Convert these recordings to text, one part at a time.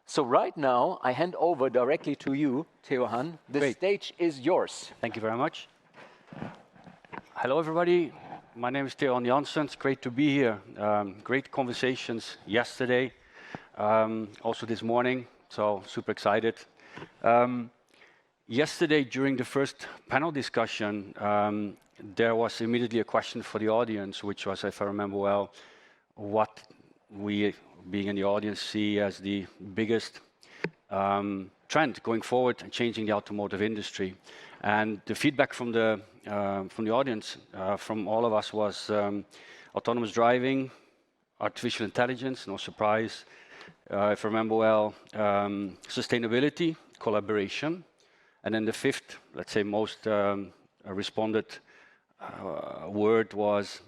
So right now, I hand over directly to you, Theo-Han. The stage is yours. Thank you very much. Hello, everybody. My name is Theo-Han Jansen. It's great to be here. Great conversations yesterday, also this morning, so super excited. Yesterday, during the first panel discussion, there was immediately a question for the audience, which was, if I remember well, what we, being in the audience, see as the biggest trend going forward and changing the automotive industry. And the feedback from the audience, from all of us, was autonomous driving, artificial intelligence, no surprise. If I remember well, sustainability, collaboration, and then the fifth, let's say, most responded word was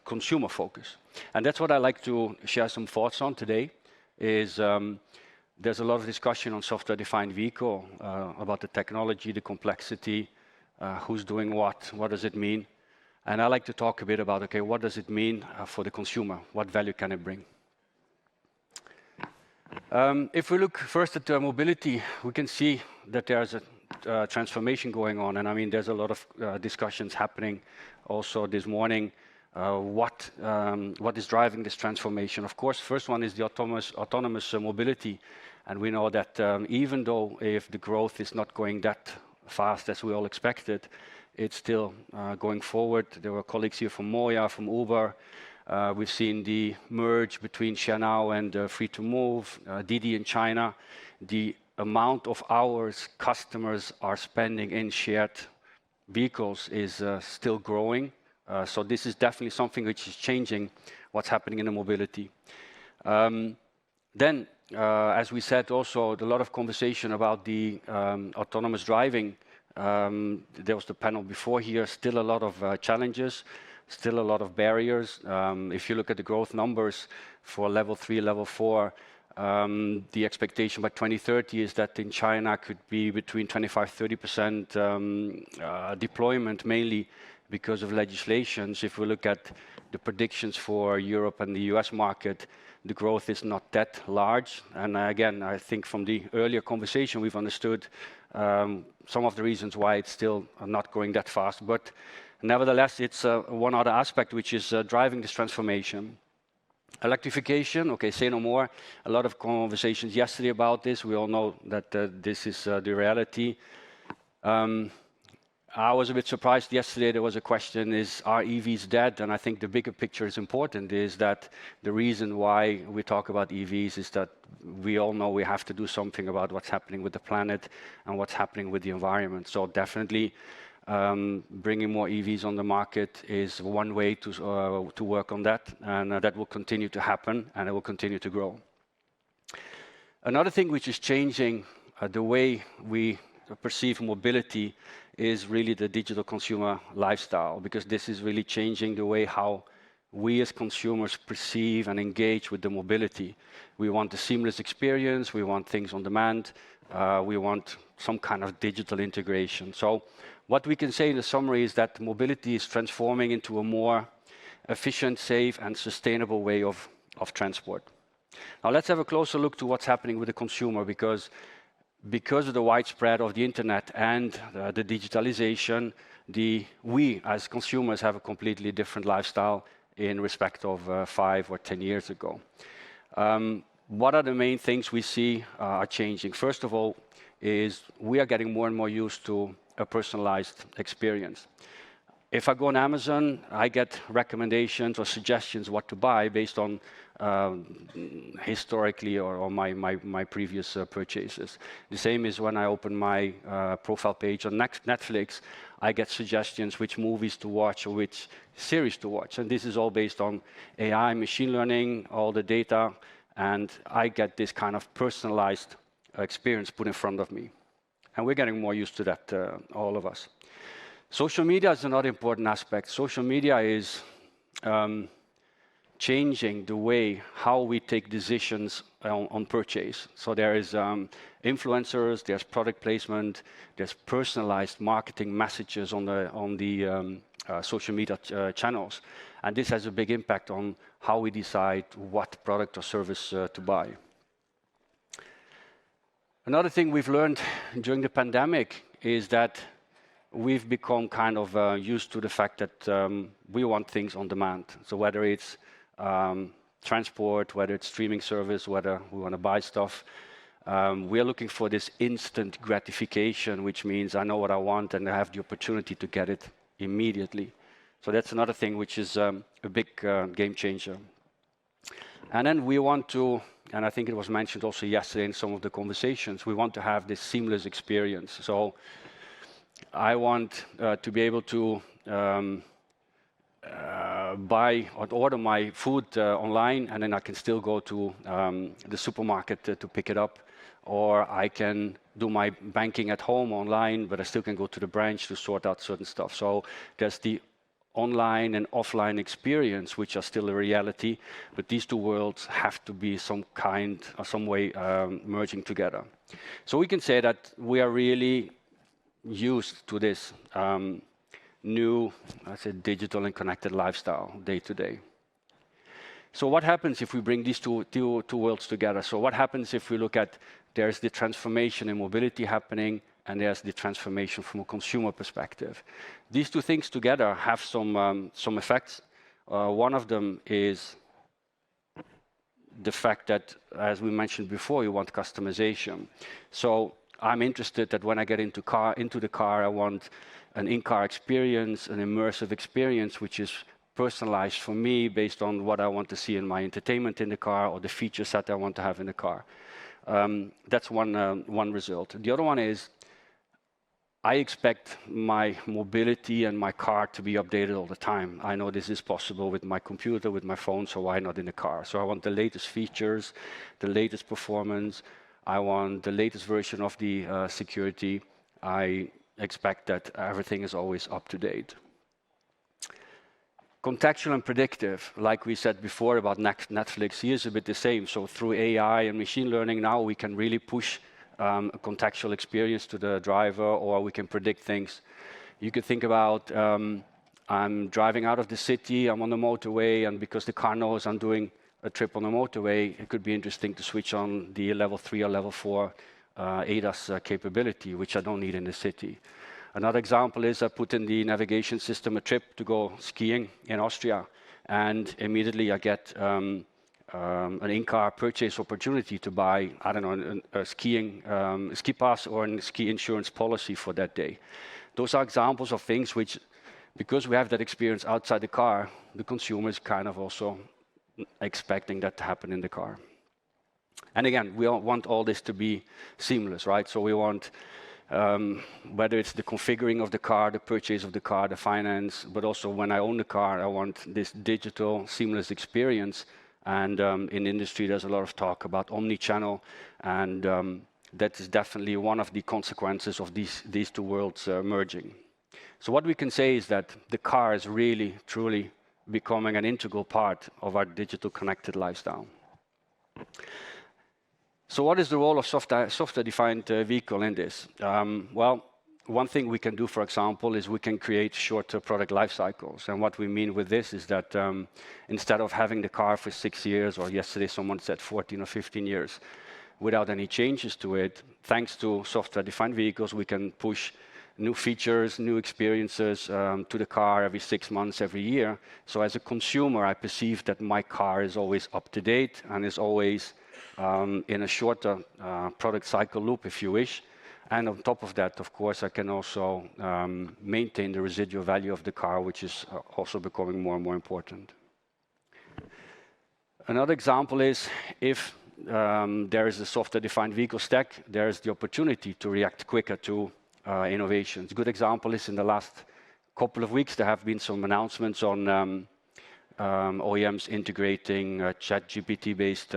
consumer focus. And that's what I like to share some thoughts on today, is there's a lot of discussion on software-defined vehicle, about the technology, the complexity, who's doing what does it mean? And I like to talk a bit about, okay, what does it mean for the consumer? What value can it bring? If we look first at mobility, we can see that there's a transformation going on. And I mean, there's a lot of discussions happening also this morning. What is driving this transformation? Of course, first one is the autonomous mobility. And we know that even though if the growth is not going that fast as we all expected, it's still going forward. There were colleagues here from Moya, from Uber. We've seen the merge between ShareNow and Free2Move, Didi in China. The amount of hours customers are spending in shared vehicles is still growing. So this is definitely something which is changing what's happening in the mobility. Then, as we said, also a lot of conversation about the autonomous driving. There was the panel before here, still a lot of challenges, still a lot of barriers. If you look at the growth numbers for level 3, level 4, the expectation by 2030 is that in China could be between 25–30% deployment, mainly because of legislations. If we look at the predictions for Europe and the US market, the growth is not that large. And again, I think from the earlier conversation, we've understood some of the reasons why it's still not going that fast. But nevertheless, it's one other aspect which is driving this transformation. Electrification, okay, say no more. A lot of conversations yesterday about this. We all know that this is the reality. I was a bit surprised yesterday. There was a question, are EVs dead? And I think the bigger picture is important, is that the reason why we talk about EVs is that we all know we have to do something about what's happening with the planet and what's happening with the environment. So definitely bringing more EVs on the market is one way to work on that, and that will continue to happen, and it will continue to grow. Another thing which is changing the way we perceive mobility is really the digital consumer lifestyle, because this is really changing the way how we as consumers perceive and engage with the mobility. We want a seamless experience, we want things on demand, we want some kind of digital integration. So what we can say in the summary is that mobility is transforming into a more efficient, safe, and sustainable way of transport. Now let's have a closer look to what's happening with the consumer, because of the widespread of the internet and the digitalization, we as consumers have a completely different lifestyle in respect of 5 or 10 years ago. What are the main things we see are changing? First of all, is we are getting more and more used to a personalized experience. If I go on Amazon, I get recommendations or suggestions what to buy based on historically or my previous purchases. The same is when I open my profile page on Netflix, I get suggestions which movies to watch or which series to watch. And this is all based on AI, machine learning, all the data, and I get this kind of personalized experience put in front of me. And we're getting more used to that, all of us. Social media is another important aspect. Social media is changing the way how we take decisions on purchase. So there is influencers, there's product placement, there's personalized marketing messages on the social media channels. And this has a big impact on how we decide what product or service to buy. Another thing we've learned during the pandemic is that we've become kind of used to the fact that we want things on demand. So whether it's transport, whether it's streaming service, whether we want to buy stuff, we are looking for this instant gratification, which means I know what I want and I have the opportunity to get it immediately. So that's another thing which is a big game changer. And then we want to, and I think it was mentioned also yesterday in some of the conversations, we want to have this seamless experience. So I want to be able to buy or order my food online, and then I can still go to the supermarket to pick it up. Or I can do my banking at home online, but I still can go to the branch to sort out certain stuff. So there's the online and offline experience, which are still a reality, but these two worlds have to be some kind or some way merging together. So we can say that we are really used to this new, I said, digital and connected lifestyle day to day. So what happens if we bring these two worlds together? So what happens if we look at there's the transformation in mobility happening, and there's the transformation from a consumer perspective. These two things together have some effects. One of them is the fact that, as we mentioned before, you want customization. So I'm interested that when I get into the car, I want an in-car experience, an immersive experience, which is personalized for me based on what I want to see in my entertainment in the car or the feature set I want to have in the car. That's one result. The other one is I expect my mobility and my car to be updated all the time. I know this is possible with my computer, with my phone, so why not in the car? So I want the latest features, the latest performance. I want the latest version of the security. I expect that everything is always up to date. Contextual and predictive, like we said before about Netflix, here is a bit the same. So through AI and machine learning now, we can really push a contextual experience to the driver, or we can predict things. You could think about, I'm driving out of the city, I'm on the motorway, and because the car knows I'm doing a trip on the motorway, it could be interesting to switch on the level 3 or level 4 ADAS capability, which I don't need in the city. Another example is I put in the navigation system a trip to go skiing in Austria, and immediately I get an in-car purchase opportunity to buy, I don't know, a ski pass or a ski insurance policy for that day. Those are examples of things which, because we have that experience outside the car, the consumer is kind of also expecting that to happen in the car. And again, we want all this to be seamless, right? So we want, whether it's the configuring of the car, the purchase of the car, the finance, but also when I own the car, I want this digital seamless experience. And in industry, there's a lot of talk about omni-channel, and that is definitely one of the consequences of these two worlds merging. So what we can say is that the car is really, truly becoming an integral part of our digital connected lifestyle. So what is the role of software-defined vehicle in this? Well, one thing we can do, for example, is we can create shorter product life cycles. And what we mean with this is that instead of having the car for 6 years, or yesterday someone said 14 or 15 years, without any changes to it, thanks to software-defined vehicles, we can push new features, new experiences to the car every 6 months, every year. So as a consumer, I perceive that my car is always up to date and is always in a shorter product cycle loop, if you wish. And on top of that, of course, I can also maintain the residual value of the car, which is also becoming more and more important. Another example is if there is a software-defined vehicle stack, there is the opportunity to react quicker to innovations. A good example is in the last couple of weeks, there have been some announcements on OEMs integrating ChatGPT-based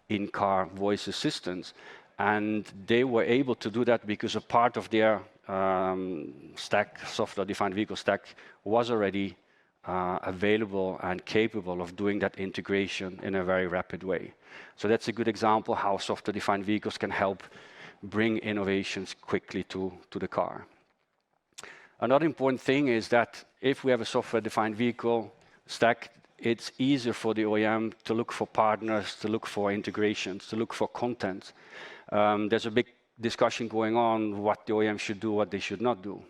in-car voice assistants. And they were able to do that because a part of their stack, software-defined vehicle stack, was already available and capable of doing that integration in a very rapid way. So that's a good example how software-defined vehicles can help bring innovations quickly to the car. Another important thing is that if we have a software-defined vehicle stack, it's easier for the OEM to look for partners, to look for integrations, to look for content. There's a big discussion going on what the OEM should do, what they should not do.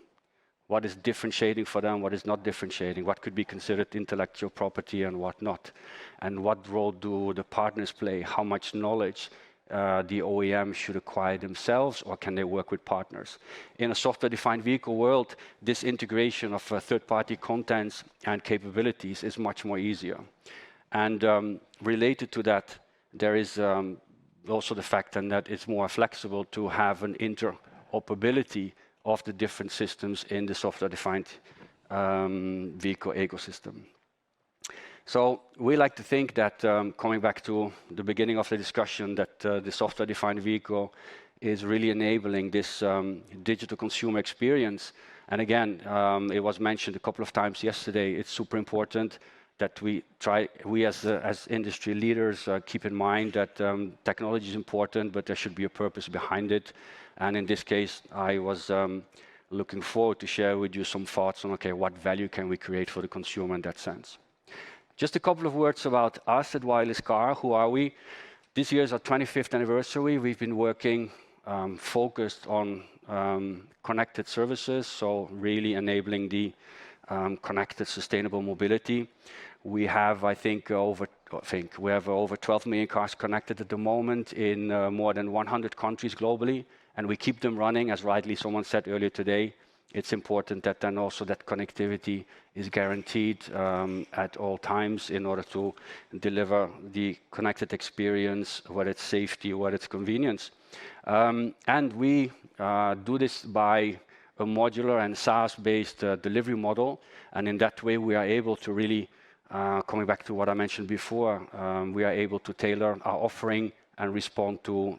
What is differentiating for them, what is not differentiating, what could be considered intellectual property and what not, and what role do the partners play, how much knowledge the OEM should acquire themselves, or can they work with partners. In a software-defined vehicle world, this integration of third-party contents and capabilities is much more easier. And related to that, there is also the fact that it's more flexible to have an interoperability of the different systems in the software-defined vehicle ecosystem. So we like to think that, coming back to the beginning of the discussion, that the software-defined vehicle is really enabling this digital consumer experience. And again, it was mentioned a couple of times yesterday, it's super important that we as industry leaders keep in mind that technology is important, but there should be a purpose behind it. And in this case, I was looking forward to share with you some thoughts on, okay, what value can we create for the consumer in that sense. Just a couple of words about us at WirelessCar. Who are we? This year is our 25th anniversary. We've been working focused on connected services, so really enabling the connected sustainable mobility. We have, we have over 12 million cars connected at the moment in more than 100 countries globally, and we keep them running, as rightly someone said earlier today. It's important that then also that connectivity is guaranteed at all times in order to deliver the connected experience, whether it's safety, whether it's convenience. And we do this by a modular and SaaS-based delivery model. And in that way, we are able to really, coming back to what I mentioned before, we are able to tailor our offering and respond to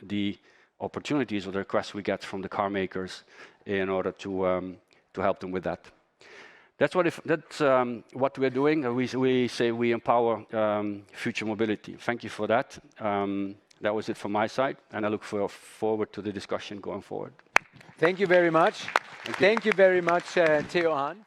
the opportunities or the requests we get from the car makers in order to help them with that. That's what we're doing. We say we empower future mobility. Thank you for that. That was it from my side, and I look forward to the discussion going forward. Thank you very much. Thank you very much, Theo-Han.